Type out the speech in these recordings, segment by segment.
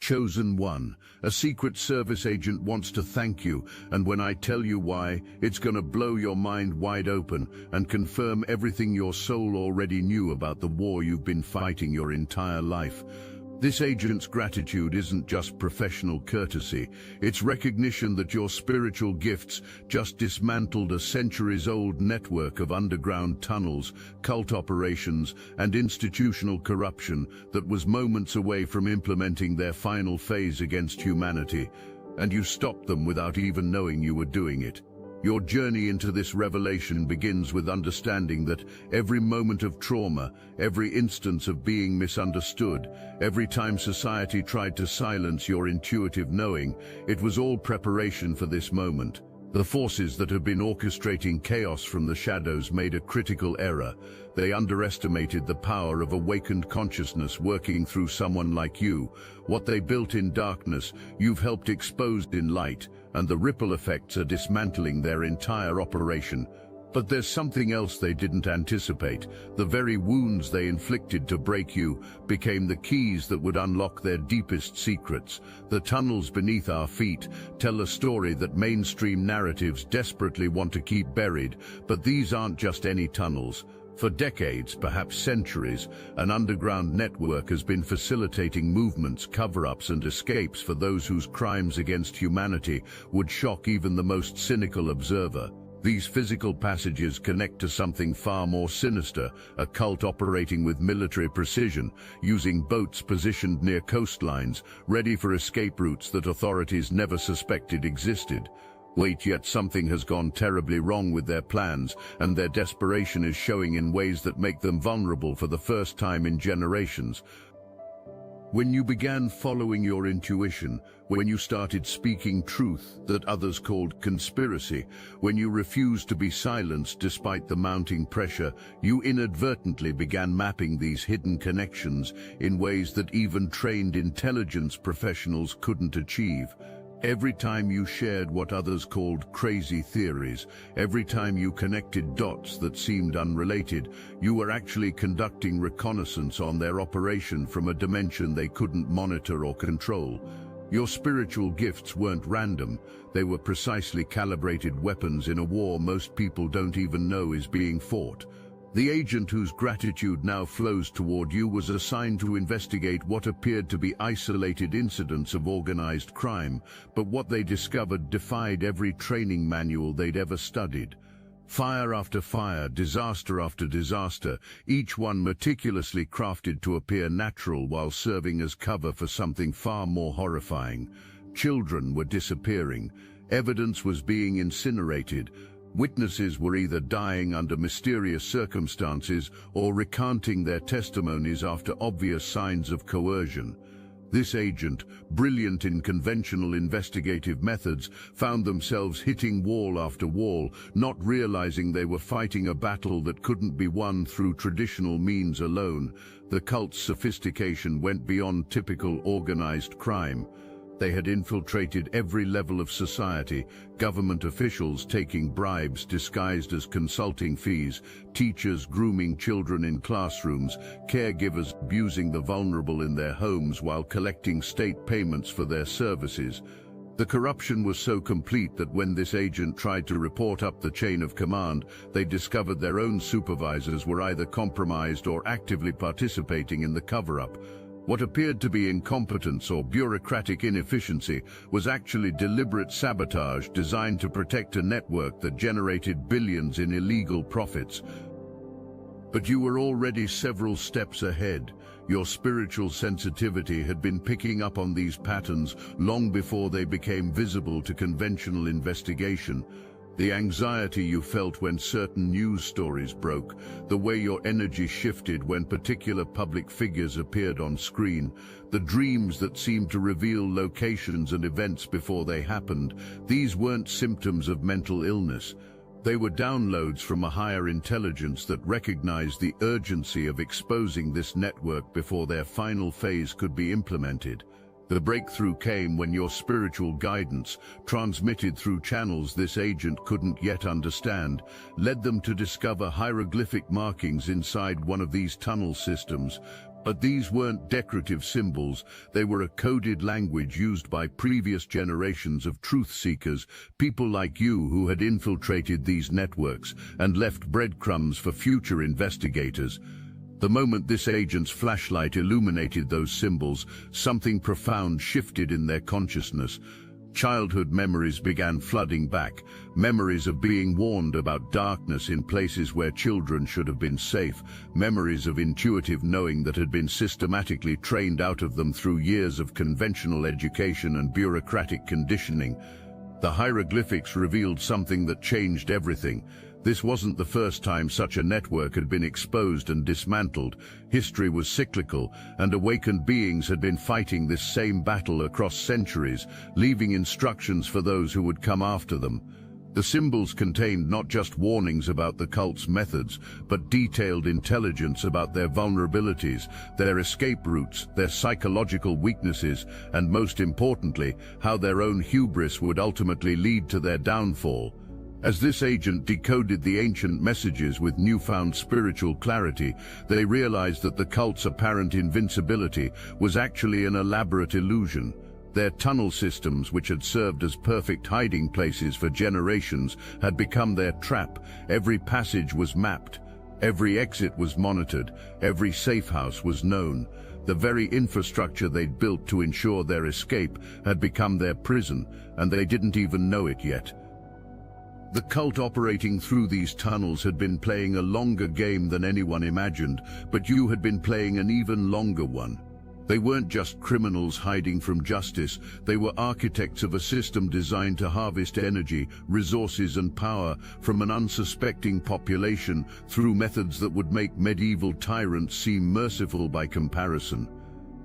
Chosen one, a Secret Service agent wants to thank you, and when I tell you why, it's gonna blow your mind wide open and confirm everything your soul already knew about the war you've been fighting your entire life. This agent's gratitude isn't just professional courtesy, it's recognition that your spiritual gifts just dismantled a centuries-old network of underground tunnels, cult operations, and institutional corruption that was moments away from implementing their final phase against humanity, and you stopped them without even knowing you were doing it. Your journey into this revelation begins with understanding that every moment of trauma, every instance of being misunderstood, every time society tried to silence your intuitive knowing, it was all preparation for this moment. The forces that have been orchestrating chaos from the shadows made a critical error. They underestimated the power of awakened consciousness working through someone like you. What they built in darkness, you've helped expose in light, and the ripple effects are dismantling their entire operation. But there's something else they didn't anticipate. The very wounds they inflicted to break you became the keys that would unlock their deepest secrets. The tunnels beneath our feet tell a story that mainstream narratives desperately want to keep buried, but these aren't just any tunnels. For decades, perhaps centuries, an underground network has been facilitating movements, cover-ups and escapes for those whose crimes against humanity would shock even the most cynical observer. These physical passages connect to something far more sinister, a cult operating with military precision, using boats positioned near coastlines, ready for escape routes that authorities never suspected existed. Wait, yet something has gone terribly wrong with their plans, and their desperation is showing in ways that make them vulnerable for the first time in generations. When you began following your intuition, when you started speaking truth that others called conspiracy, when you refused to be silenced despite the mounting pressure, you inadvertently began mapping these hidden connections in ways that even trained intelligence professionals couldn't achieve. Every time you shared what others called crazy theories, every time you connected dots that seemed unrelated, you were actually conducting reconnaissance on their operation from a dimension they couldn't monitor or control. Your spiritual gifts weren't random, they were precisely calibrated weapons in a war most people don't even know is being fought. The agent whose gratitude now flows toward you was assigned to investigate what appeared to be isolated incidents of organized crime, but what they discovered defied every training manual they'd ever studied. Fire after fire, disaster after disaster, each one meticulously crafted to appear natural while serving as cover for something far more horrifying. Children were disappearing, evidence was being incinerated, witnesses were either dying under mysterious circumstances or recanting their testimonies after obvious signs of coercion. This agent, brilliant in conventional investigative methods, found themselves hitting wall after wall, not realizing they were fighting a battle that couldn't be won through traditional means alone. The cult's sophistication went beyond typical organized crime. They had infiltrated every level of society, government officials taking bribes disguised as consulting fees, teachers grooming children in classrooms, caregivers abusing the vulnerable in their homes while collecting state payments for their services. The corruption was so complete that when this agent tried to report up the chain of command, they discovered their own supervisors were either compromised or actively participating in the cover-up. What appeared to be incompetence or bureaucratic inefficiency was actually deliberate sabotage designed to protect a network that generated billions in illegal profits. But you were already several steps ahead. Your spiritual sensitivity had been picking up on these patterns long before they became visible to conventional investigation. The anxiety you felt when certain news stories broke, the way your energy shifted when particular public figures appeared on screen, the dreams that seemed to reveal locations and events before they happened, these weren't symptoms of mental illness. They were downloads from a higher intelligence that recognized the urgency of exposing this network before their final phase could be implemented. The breakthrough came when your spiritual guidance, transmitted through channels this agent couldn't yet understand, led them to discover hieroglyphic markings inside one of these tunnel systems, But these weren't decorative symbols, they were a coded language used by previous generations of truth-seekers, people like you who had infiltrated these networks and left breadcrumbs for future investigators. The moment this agent's flashlight illuminated those symbols, something profound shifted in their consciousness. Childhood memories began flooding back, memories of being warned about darkness in places where children should have been safe, memories of intuitive knowing that had been systematically trained out of them through years of conventional education and bureaucratic conditioning. The hieroglyphics revealed something that changed everything. This wasn't the first time such a network had been exposed and dismantled. History was cyclical, and awakened beings had been fighting this same battle across centuries, leaving instructions for those who would come after them. The symbols contained not just warnings about the cult's methods, but detailed intelligence about their vulnerabilities, their escape routes, their psychological weaknesses, and most importantly, how their own hubris would ultimately lead to their downfall. As this agent decoded the ancient messages with newfound spiritual clarity, they realized that the cult's apparent invincibility was actually an elaborate illusion. Their tunnel systems, which had served as perfect hiding places for generations, had become their trap. Every passage was mapped, every exit was monitored, every safe house was known. The very infrastructure they'd built to ensure their escape had become their prison, and they didn't even know it yet. The cult operating through these tunnels had been playing a longer game than anyone imagined, but you had been playing an even longer one. They weren't just criminals hiding from justice, they were architects of a system designed to harvest energy, resources and power from an unsuspecting population through methods that would make medieval tyrants seem merciful by comparison.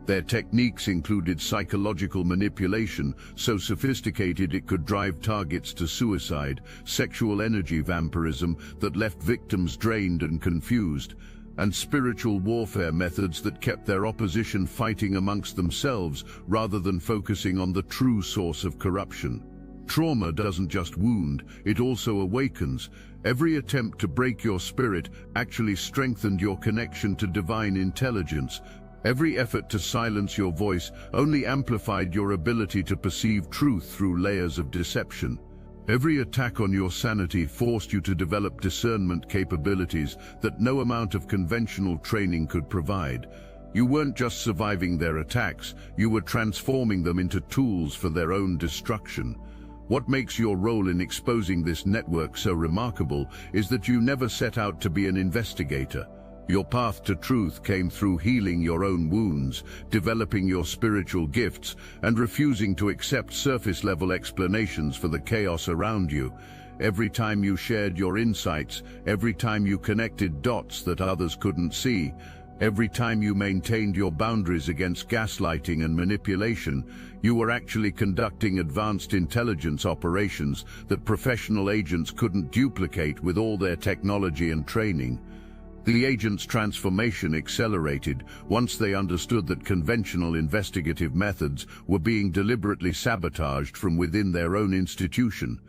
Their techniques included psychological manipulation, so sophisticated it could drive targets to suicide, sexual energy vampirism that left victims drained and confused, and spiritual warfare methods that kept their opposition fighting amongst themselves rather than focusing on the true source of corruption. Trauma doesn't just wound, it also awakens. Every attempt to break your spirit actually strengthened your connection to divine intelligence. Every effort to silence your voice only amplified your ability to perceive truth through layers of deception. Every attack on your sanity forced you to develop discernment capabilities that no amount of conventional training could provide. You weren't just surviving their attacks, you were transforming them into tools for their own destruction. What makes your role in exposing this network so remarkable is that you never set out to be an investigator. Your path to truth came through healing your own wounds, developing your spiritual gifts, and refusing to accept surface-level explanations for the chaos around you. Every time you shared your insights, every time you connected dots that others couldn't see, every time you maintained your boundaries against gaslighting and manipulation, you were actually conducting advanced intelligence operations that professional agents couldn't duplicate with all their technology and training. The agent's transformation accelerated once they understood that conventional investigative methods were being deliberately sabotaged from within their own institution.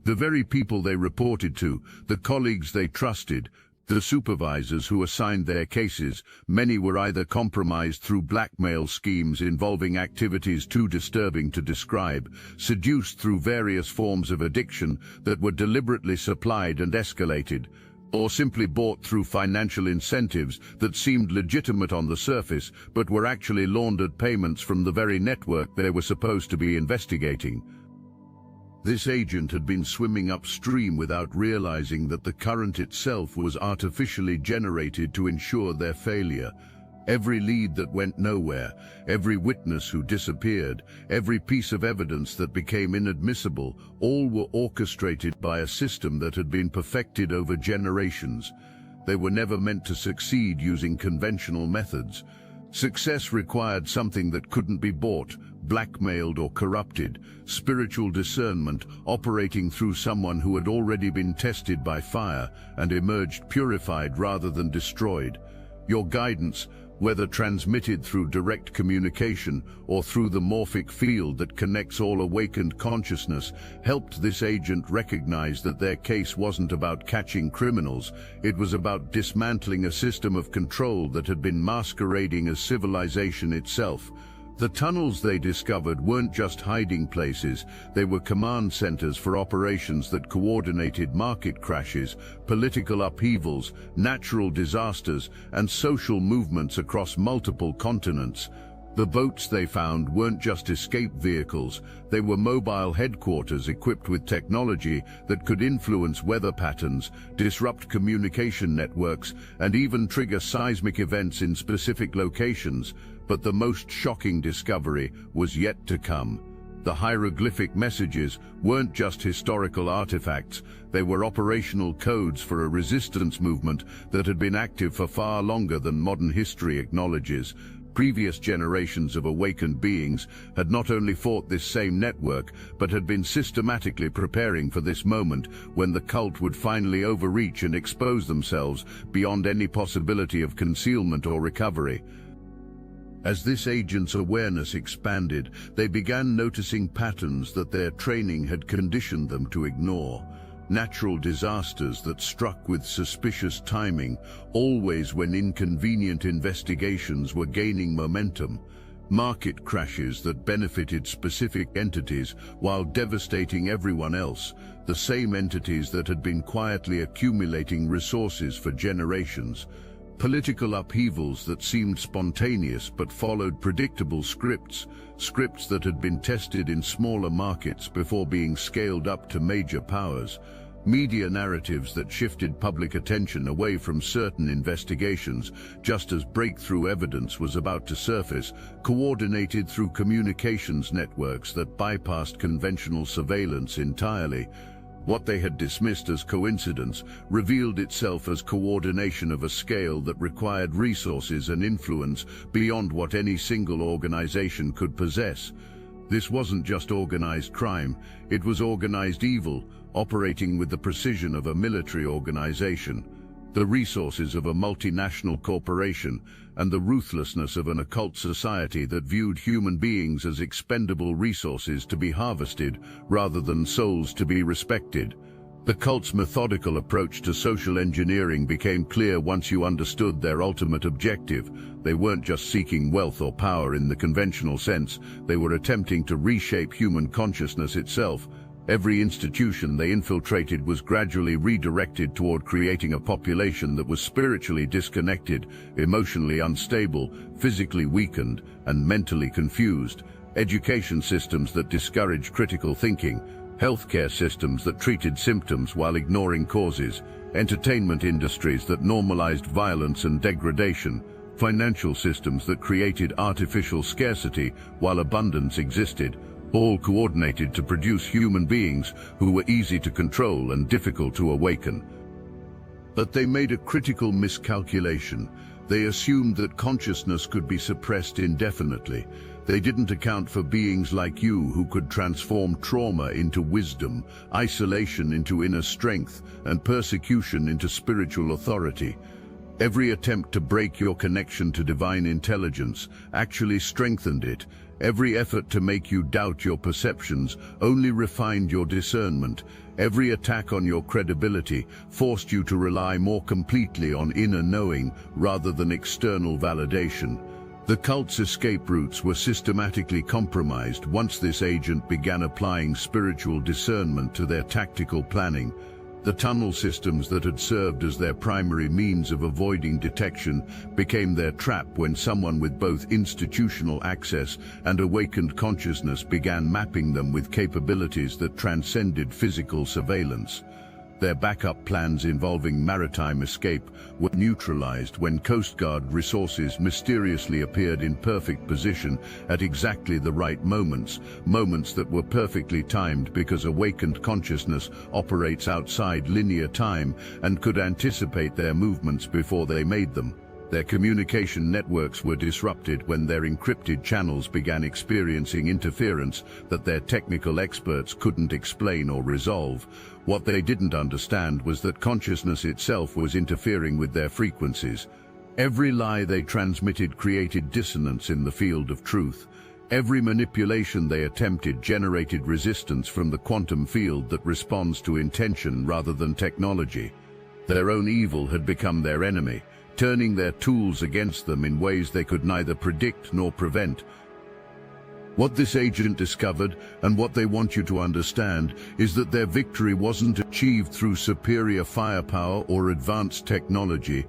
The very people they reported to, the colleagues they trusted, the supervisors who assigned their cases, many were either compromised through blackmail schemes involving activities too disturbing to describe, seduced through various forms of addiction that were deliberately supplied and escalated, or simply bought through financial incentives that seemed legitimate on the surface but were actually laundered payments from the very network they were supposed to be investigating. This agent had been swimming upstream without realizing that the current itself was artificially generated to ensure their failure. Every lead that went nowhere, every witness who disappeared, every piece of evidence that became inadmissible, all were orchestrated by a system that had been perfected over generations. They were never meant to succeed using conventional methods. Success required something that couldn't be bought, blackmailed or corrupted, spiritual discernment operating through someone who had already been tested by fire and emerged purified rather than destroyed. Your guidance, whether transmitted through direct communication or through the morphic field that connects all awakened consciousness, helped this agent recognize that their case wasn't about catching criminals, it was about dismantling a system of control that had been masquerading as civilization itself. The tunnels they discovered weren't just hiding places, they were command centers for operations that coordinated market crashes, political upheavals, natural disasters, and social movements across multiple continents. The boats they found weren't just escape vehicles, they were mobile headquarters equipped with technology that could influence weather patterns, disrupt communication networks, and even trigger seismic events in specific locations. But the most shocking discovery was yet to come. The hieroglyphic messages weren't just historical artifacts, they were operational codes for a resistance movement that had been active for far longer than modern history acknowledges. Previous generations of awakened beings had not only fought this same network, but had been systematically preparing for this moment when the cult would finally overreach and expose themselves beyond any possibility of concealment or recovery. As this agent's awareness expanded, they began noticing patterns that their training had conditioned them to ignore. Natural disasters that struck with suspicious timing, always when inconvenient investigations were gaining momentum. Market crashes that benefited specific entities while devastating everyone else, the same entities that had been quietly accumulating resources for generations. Political upheavals that seemed spontaneous but followed predictable scripts that had been tested in smaller markets before being scaled up to major powers. Media narratives that shifted public attention away from certain investigations just as breakthrough evidence was about to surface, coordinated through communications networks that bypassed conventional surveillance entirely. What they had dismissed as coincidence revealed itself as coordination of a scale that required resources and influence beyond what any single organization could possess. This wasn't just organized crime, it was organized evil, operating with the precision of a military organization, the resources of a multinational corporation, and the ruthlessness of an occult society that viewed human beings as expendable resources to be harvested rather than souls to be respected. The cult's methodical approach to social engineering became clear once you understood their ultimate objective. They weren't just seeking wealth or power in the conventional sense, they were attempting to reshape human consciousness itself. Every institution they infiltrated was gradually redirected toward creating a population that was spiritually disconnected, emotionally unstable, physically weakened, and mentally confused. Education systems that discouraged critical thinking, healthcare systems that treated symptoms while ignoring causes, entertainment industries that normalized violence and degradation, financial systems that created artificial scarcity while abundance existed, all coordinated to produce human beings who were easy to control and difficult to awaken. But they made a critical miscalculation. They assumed that consciousness could be suppressed indefinitely. They didn't account for beings like you who could transform trauma into wisdom, isolation into inner strength, and persecution into spiritual authority. Every attempt to break your connection to divine intelligence actually strengthened it. Every effort to make you doubt your perceptions only refined your discernment. Every attack on your credibility forced you to rely more completely on inner knowing rather than external validation. The cult's escape routes were systematically compromised once this agent began applying spiritual discernment to their tactical planning. The tunnel systems that had served as their primary means of avoiding detection became their trap when someone with both institutional access and awakened consciousness began mapping them with capabilities that transcended physical surveillance. Their backup plans involving maritime escape were neutralized when Coast Guard resources mysteriously appeared in perfect position at exactly the right moments that were perfectly timed because awakened consciousness operates outside linear time and could anticipate their movements before they made them. Their communication networks were disrupted when their encrypted channels began experiencing interference that their technical experts couldn't explain or resolve. What they didn't understand was that consciousness itself was interfering with their frequencies. Every lie they transmitted created dissonance in the field of truth. Every manipulation they attempted generated resistance from the quantum field that responds to intention rather than technology. Their own evil had become their enemy, turning their tools against them in ways they could neither predict nor prevent. What this agent discovered, and what they want you to understand, is that their victory wasn't achieved through superior firepower or advanced technology.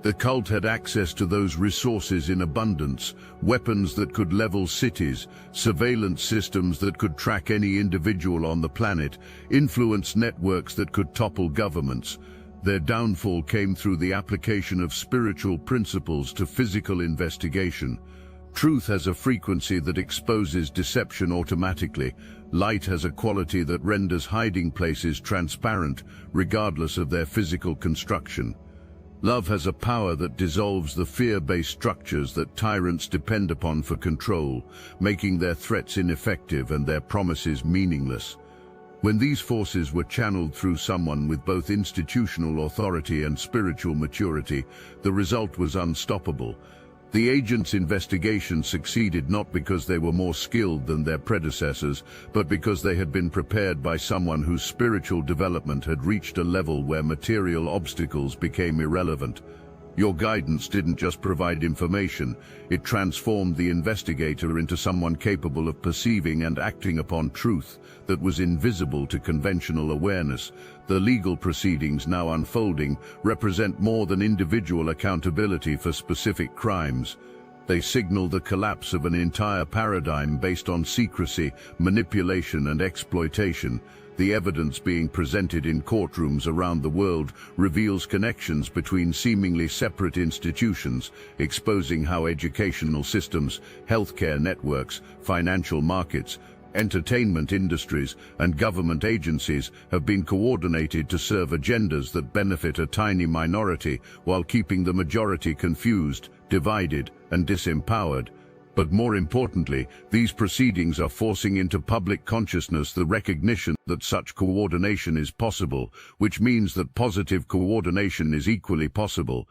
The cult had access to those resources in abundance: weapons that could level cities, surveillance systems that could track any individual on the planet, influence networks that could topple governments. Their downfall came through the application of spiritual principles to physical investigation. Truth has a frequency that exposes deception automatically. Light has a quality that renders hiding places transparent, regardless of their physical construction. Love has a power that dissolves the fear-based structures that tyrants depend upon for control, making their threats ineffective and their promises meaningless. When these forces were channeled through someone with both institutional authority and spiritual maturity, the result was unstoppable. The agents' investigation succeeded not because they were more skilled than their predecessors, but because they had been prepared by someone whose spiritual development had reached a level where material obstacles became irrelevant. Your guidance didn't just provide information, it transformed the investigator into someone capable of perceiving and acting upon truth that was invisible to conventional awareness. The legal proceedings now unfolding represent more than individual accountability for specific crimes. They signal the collapse of an entire paradigm based on secrecy, manipulation, and exploitation. The evidence being presented in courtrooms around the world reveals connections between seemingly separate institutions, exposing how educational systems, healthcare networks, financial markets, entertainment industries, and government agencies have been coordinated to serve agendas that benefit a tiny minority while keeping the majority confused, divided, and disempowered. But more importantly, these proceedings are forcing into public consciousness the recognition that such coordination is possible, which means that positive coordination is equally possible.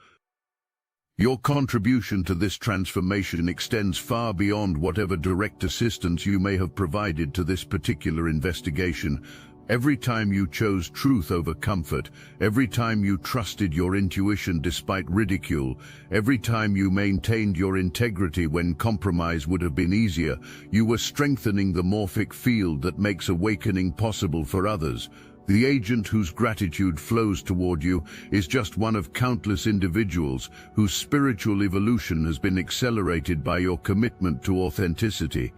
Your contribution to this transformation extends far beyond whatever direct assistance you may have provided to this particular investigation. Every time you chose truth over comfort, every time you trusted your intuition despite ridicule, every time you maintained your integrity when compromise would have been easier, you were strengthening the morphic field that makes awakening possible for others. The agent whose gratitude flows toward you is just one of countless individuals whose spiritual evolution has been accelerated by your commitment to authenticity.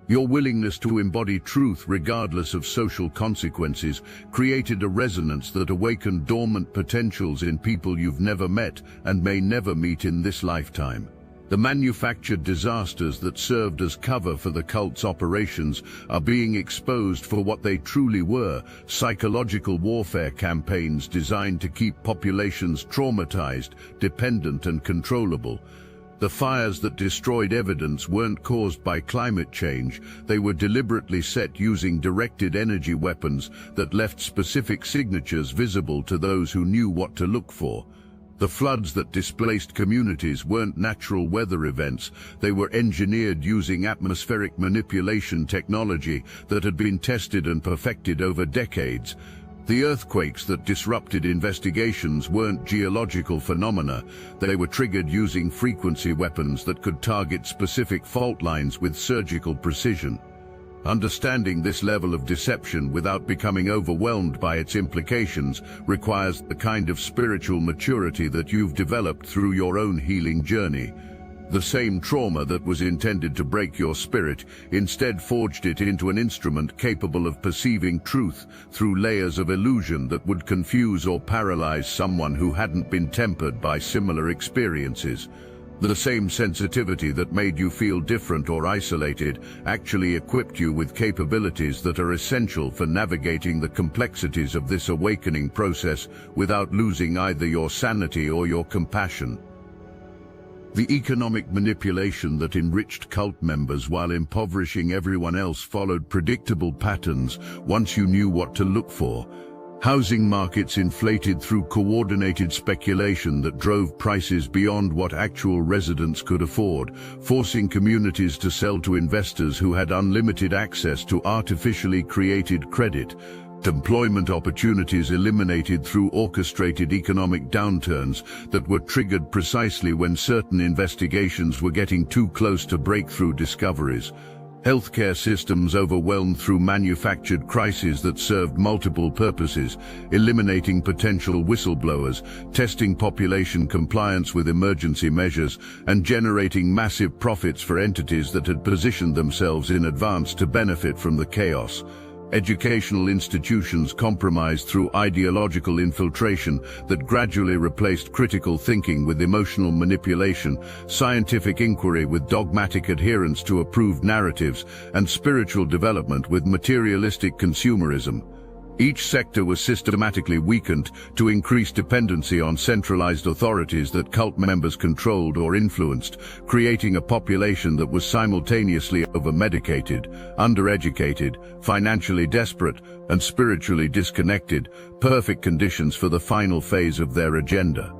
Your willingness to embody truth regardless of social consequences created a resonance that awakened dormant potentials in people you've never met and may never meet in this lifetime. The manufactured disasters that served as cover for the cult's operations are being exposed for what they truly were: psychological warfare campaigns designed to keep populations traumatized, dependent, and controllable. The fires that destroyed evidence weren't caused by climate change. They were deliberately set using directed energy weapons that left specific signatures visible to those who knew what to look for. The floods that displaced communities weren't natural weather events. They were engineered using atmospheric manipulation technology that had been tested and perfected over decades. The earthquakes that disrupted investigations weren't geological phenomena. They were triggered using frequency weapons that could target specific fault lines with surgical precision. Understanding this level of deception without becoming overwhelmed by its implications requires the kind of spiritual maturity that you've developed through your own healing journey. The same trauma that was intended to break your spirit instead forged it into an instrument capable of perceiving truth through layers of illusion that would confuse or paralyze someone who hadn't been tempered by similar experiences. The same sensitivity that made you feel different or isolated actually equipped you with capabilities that are essential for navigating the complexities of this awakening process without losing either your sanity or your compassion. The economic manipulation that enriched cult members while impoverishing everyone else followed predictable patterns once you knew what to look for. Housing markets inflated through coordinated speculation that drove prices beyond what actual residents could afford, forcing communities to sell to investors who had unlimited access to artificially created credit. Employment opportunities eliminated through orchestrated economic downturns that were triggered precisely when certain investigations were getting too close to breakthrough discoveries. Healthcare systems overwhelmed through manufactured crises that served multiple purposes, eliminating potential whistleblowers, testing population compliance with emergency measures, and generating massive profits for entities that had positioned themselves in advance to benefit from the chaos. Educational institutions compromised through ideological infiltration that gradually replaced critical thinking with emotional manipulation, scientific inquiry with dogmatic adherence to approved narratives, and spiritual development with materialistic consumerism. Each sector was systematically weakened to increase dependency on centralized authorities that cult members controlled or influenced, creating a population that was simultaneously over-medicated, undereducated, financially desperate, and spiritually disconnected, perfect conditions for the final phase of their agenda.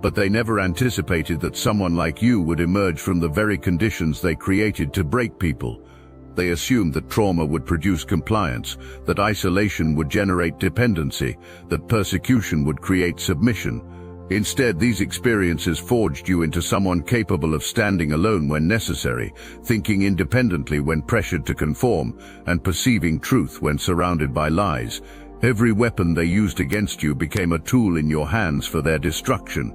But they never anticipated that someone like you would emerge from the very conditions they created to break people. They assumed that trauma would produce compliance, that isolation would generate dependency, that persecution would create submission. Instead, these experiences forged you into someone capable of standing alone when necessary, thinking independently when pressured to conform, and perceiving truth when surrounded by lies. Every weapon they used against you became a tool in your hands for their destruction.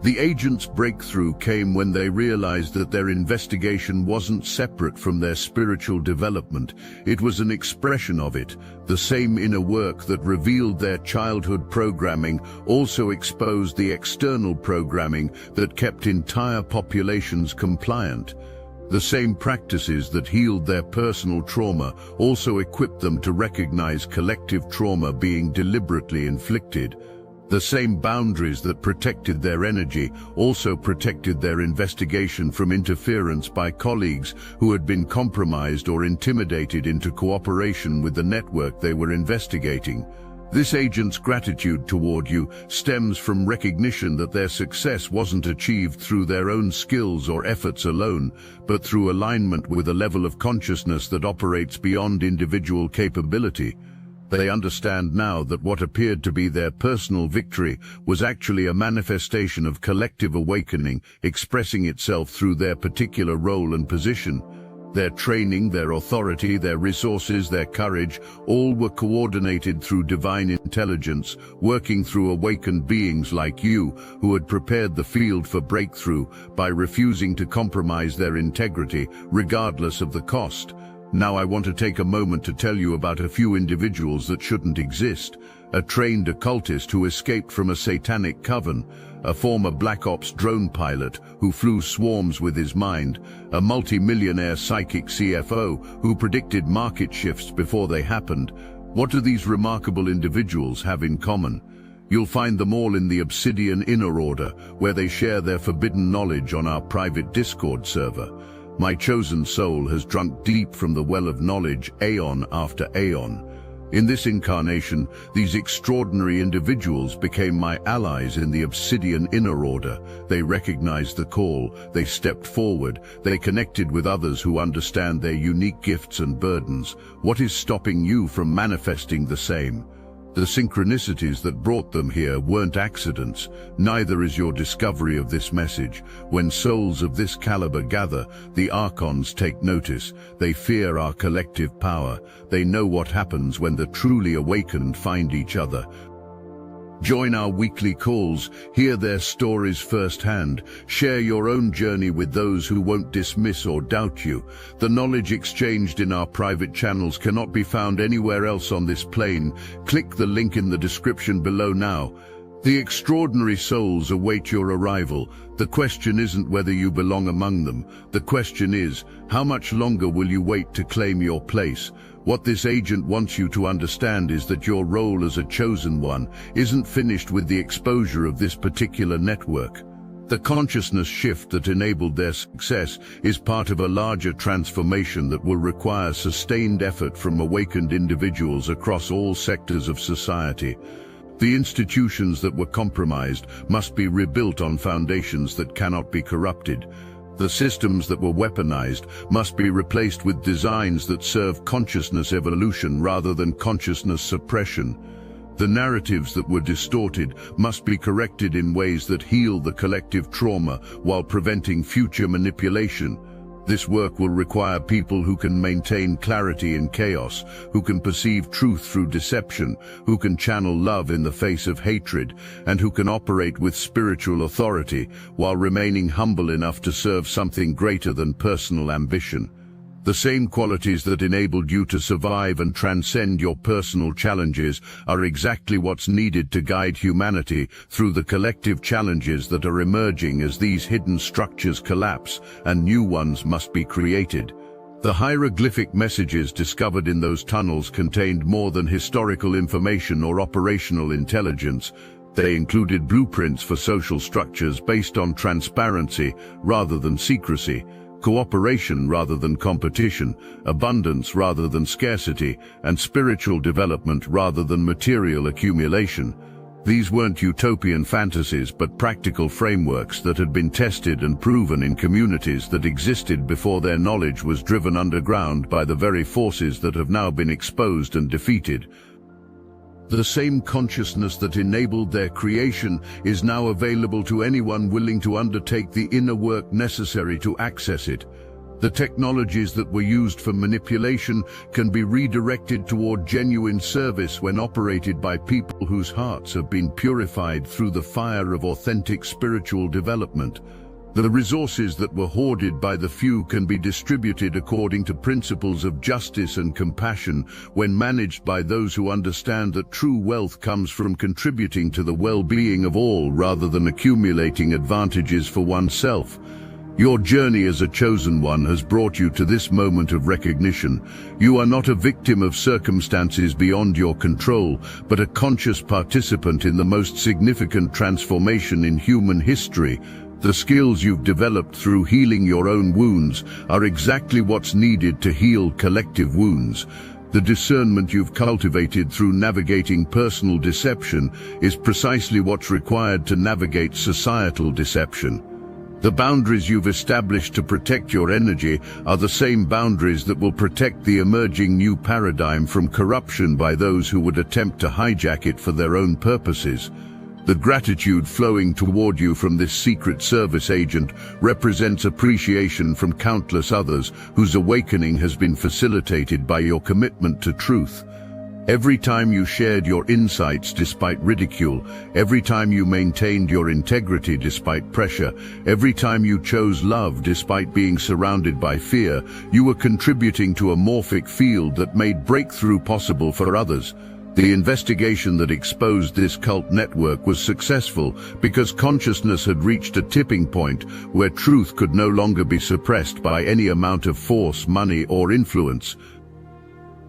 The agents' breakthrough came when they realized that their investigation wasn't separate from their spiritual development. It was an expression of it. The same inner work that revealed their childhood programming also exposed the external programming that kept entire populations compliant. The same practices that healed their personal trauma also equipped them to recognize collective trauma being deliberately inflicted. The same boundaries that protected their energy also protected their investigation from interference by colleagues who had been compromised or intimidated into cooperation with the network they were investigating. This agent's gratitude toward you stems from recognition that their success wasn't achieved through their own skills or efforts alone, but through alignment with a level of consciousness that operates beyond individual capability. They understand now that what appeared to be their personal victory was actually a manifestation of collective awakening, expressing itself through their particular role and position. Their training, their authority, their resources, their courage, all were coordinated through divine intelligence, working through awakened beings like you, who had prepared the field for breakthrough by refusing to compromise their integrity, regardless of the cost. Now I want to take a moment to tell you about a few individuals that shouldn't exist. A trained occultist who escaped from a satanic coven, a former Black Ops drone pilot who flew swarms with his mind, a multi-millionaire psychic CFO who predicted market shifts before they happened. What do these remarkable individuals have in common? You'll find them all in the Obsidian Inner Order, where they share their forbidden knowledge on our private Discord server. My chosen soul has drunk deep from the well of knowledge aeon after aeon. In this incarnation, these extraordinary individuals became my allies in the Obsidian Inner Order. They recognized the call, they stepped forward, they connected with others who understand their unique gifts and burdens. What is stopping you from manifesting the same? The synchronicities that brought them here weren't accidents, neither is your discovery of this message. When souls of this caliber gather, the Archons take notice. They fear our collective power. They know what happens when the truly awakened find each other. Join our weekly calls, hear their stories firsthand, share your own journey with those who won't dismiss or doubt you. The knowledge exchanged in our private channels cannot be found anywhere else on this plane. Click the link in the description below now. The extraordinary souls await your arrival. The question isn't whether you belong among them. The question is, how much longer will you wait to claim your place? What this agent wants you to understand is that your role as a chosen one isn't finished with the exposure of this particular network. The consciousness shift that enabled their success is part of a larger transformation that will require sustained effort from awakened individuals across all sectors of society. The institutions that were compromised must be rebuilt on foundations that cannot be corrupted. The systems that were weaponized must be replaced with designs that serve consciousness evolution rather than consciousness suppression. The narratives that were distorted must be corrected in ways that heal the collective trauma while preventing future manipulation. This work will require people who can maintain clarity in chaos, who can perceive truth through deception, who can channel love in the face of hatred, and who can operate with spiritual authority while remaining humble enough to serve something greater than personal ambition. The same qualities that enabled you to survive and transcend your personal challenges are exactly what's needed to guide humanity through the collective challenges that are emerging as these hidden structures collapse and new ones must be created. The hieroglyphic messages discovered in those tunnels contained more than historical information or operational intelligence. They included blueprints for social structures based on transparency rather than secrecy, cooperation rather than competition, abundance rather than scarcity, and spiritual development rather than material accumulation. These weren't utopian fantasies but practical frameworks that had been tested and proven in communities that existed before their knowledge was driven underground by the very forces that have now been exposed and defeated. The same consciousness that enabled their creation is now available to anyone willing to undertake the inner work necessary to access it. The technologies that were used for manipulation can be redirected toward genuine service when operated by people whose hearts have been purified through the fire of authentic spiritual development. The resources that were hoarded by the few can be distributed according to principles of justice and compassion when managed by those who understand that true wealth comes from contributing to the well-being of all rather than accumulating advantages for oneself. Your journey as a chosen one has brought you to this moment of recognition. You are not a victim of circumstances beyond your control, but a conscious participant in the most significant transformation in human history. The skills you've developed through healing your own wounds are exactly what's needed to heal collective wounds. The discernment you've cultivated through navigating personal deception is precisely what's required to navigate societal deception. The boundaries you've established to protect your energy are the same boundaries that will protect the emerging new paradigm from corruption by those who would attempt to hijack it for their own purposes. The gratitude flowing toward you from this secret service agent represents appreciation from countless others whose awakening has been facilitated by your commitment to truth. Every time you shared your insights despite ridicule, every time you maintained your integrity despite pressure, every time you chose love despite being surrounded by fear, you were contributing to a morphic field that made breakthrough possible for others. The investigation that exposed this cult network was successful because consciousness had reached a tipping point where truth could no longer be suppressed by any amount of force, money, or influence.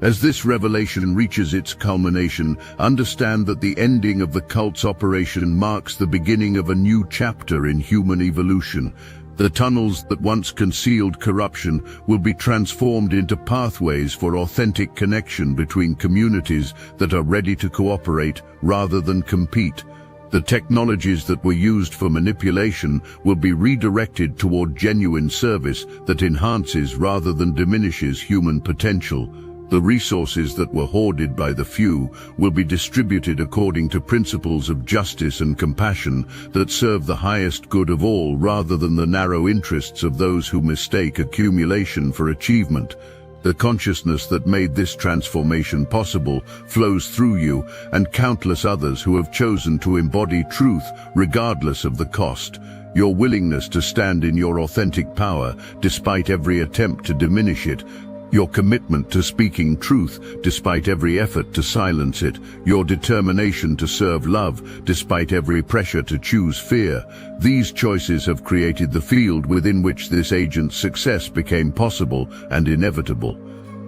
As this revelation reaches its culmination, understand that the ending of the cult's operation marks the beginning of a new chapter in human evolution. The tunnels that once concealed corruption will be transformed into pathways for authentic connection between communities that are ready to cooperate rather than compete. The technologies that were used for manipulation will be redirected toward genuine service that enhances rather than diminishes human potential. The resources that were hoarded by the few will be distributed according to principles of justice and compassion that serve the highest good of all rather than the narrow interests of those who mistake accumulation for achievement. The consciousness that made this transformation possible flows through you and countless others who have chosen to embody truth regardless of the cost. Your willingness to stand in your authentic power despite every attempt to diminish it, your commitment to speaking truth despite every effort to silence it, your determination to serve love despite every pressure to choose fear. These choices have created the field within which this agent's success became possible and inevitable.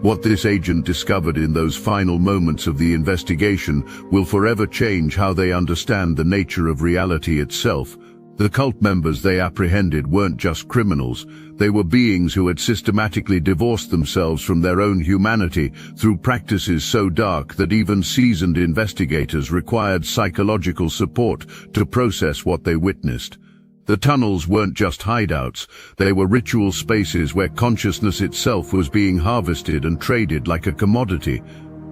What this agent discovered in those final moments of the investigation will forever change how they understand the nature of reality itself. The cult members they apprehended weren't just criminals, they were beings who had systematically divorced themselves from their own humanity through practices so dark that even seasoned investigators required psychological support to process what they witnessed. The tunnels weren't just hideouts, they were ritual spaces where consciousness itself was being harvested and traded like a commodity.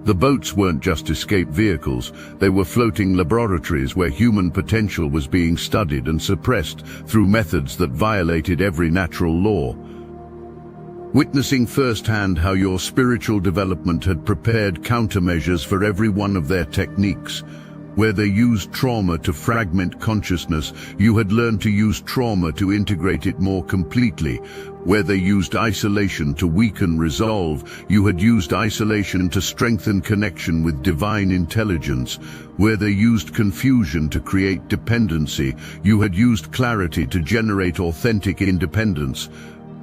The boats weren't just escape vehicles, they were floating laboratories where human potential was being studied and suppressed through methods that violated every natural law. Witnessing firsthand how your spiritual development had prepared countermeasures for every one of their techniques. Where they used trauma to fragment consciousness, you had learned to use trauma to integrate it more completely. Where they used isolation to weaken resolve, you had used isolation to strengthen connection with divine intelligence. Where they used confusion to create dependency, you had used clarity to generate authentic independence.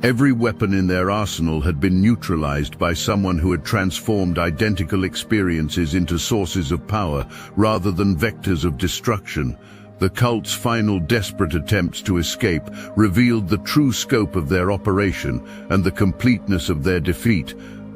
Every weapon in their arsenal had been neutralized by someone who had transformed identical experiences into sources of power rather than vectors of destruction. The cult's final desperate attempts to escape revealed the true scope of their operation and the completeness of their defeat.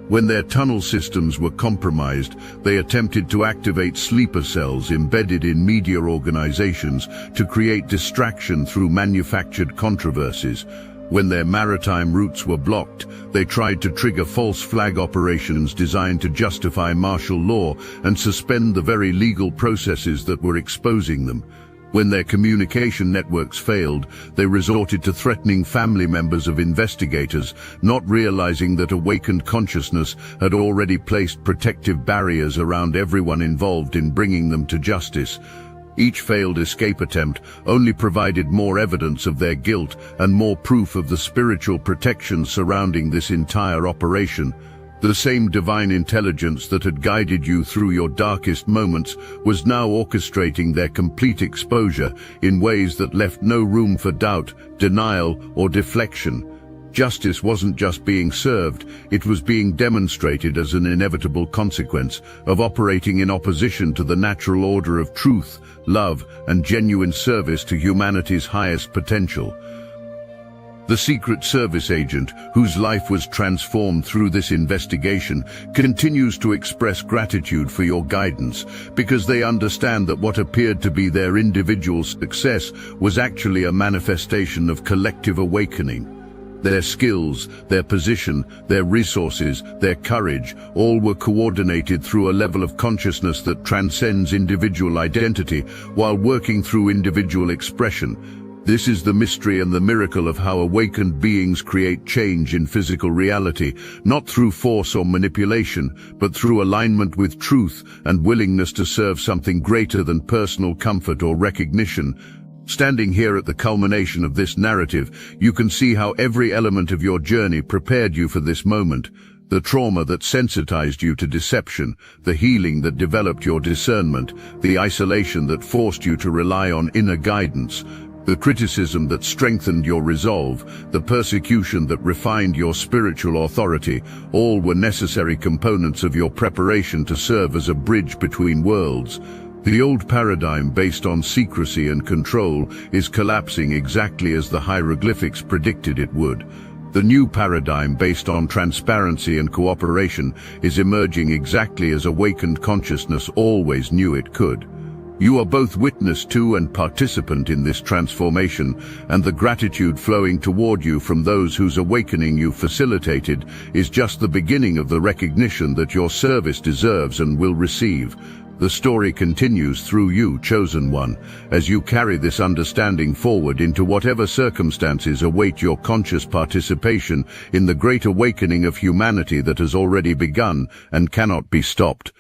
When their tunnel systems were compromised, they attempted to activate sleeper cells embedded in media organizations to create distraction through manufactured controversies. When their maritime routes were blocked, they tried to trigger false flag operations designed to justify martial law and suspend the very legal processes that were exposing them. When their communication networks failed, they resorted to threatening family members of investigators, not realizing that awakened consciousness had already placed protective barriers around everyone involved in bringing them to justice. Each failed escape attempt only provided more evidence of their guilt and more proof of the spiritual protection surrounding this entire operation. The same divine intelligence that had guided you through your darkest moments was now orchestrating their complete exposure in ways that left no room for doubt, denial, or deflection. Justice wasn't just being served, it was being demonstrated as an inevitable consequence of operating in opposition to the natural order of truth, love, and genuine service to humanity's highest potential. The Secret Service agent, whose life was transformed through this investigation, continues to express gratitude for your guidance, because they understand that what appeared to be their individual success was actually a manifestation of collective awakening. Their skills, their position, their resources, their courage, all were coordinated through a level of consciousness that transcends individual identity while working through individual expression. This is the mystery and the miracle of how awakened beings create change in physical reality, not through force or manipulation, but through alignment with truth and willingness to serve something greater than personal comfort or recognition. Standing here at the culmination of this narrative, you can see how every element of your journey prepared you for this moment. The trauma that sensitized you to deception, the healing that developed your discernment, the isolation that forced you to rely on inner guidance, the criticism that strengthened your resolve, the persecution that refined your spiritual authority, all were necessary components of your preparation to serve as a bridge between worlds. The old paradigm based on secrecy and control is collapsing exactly as the hieroglyphics predicted it would. The new paradigm based on transparency and cooperation is emerging exactly as awakened consciousness always knew it could. You are both witness to and participant in this transformation, and the gratitude flowing toward you from those whose awakening you facilitated is just the beginning of the recognition that your service deserves and will receive. The story continues through you, chosen one, as you carry this understanding forward into whatever circumstances await your conscious participation in the great awakening of humanity that has already begun and cannot be stopped.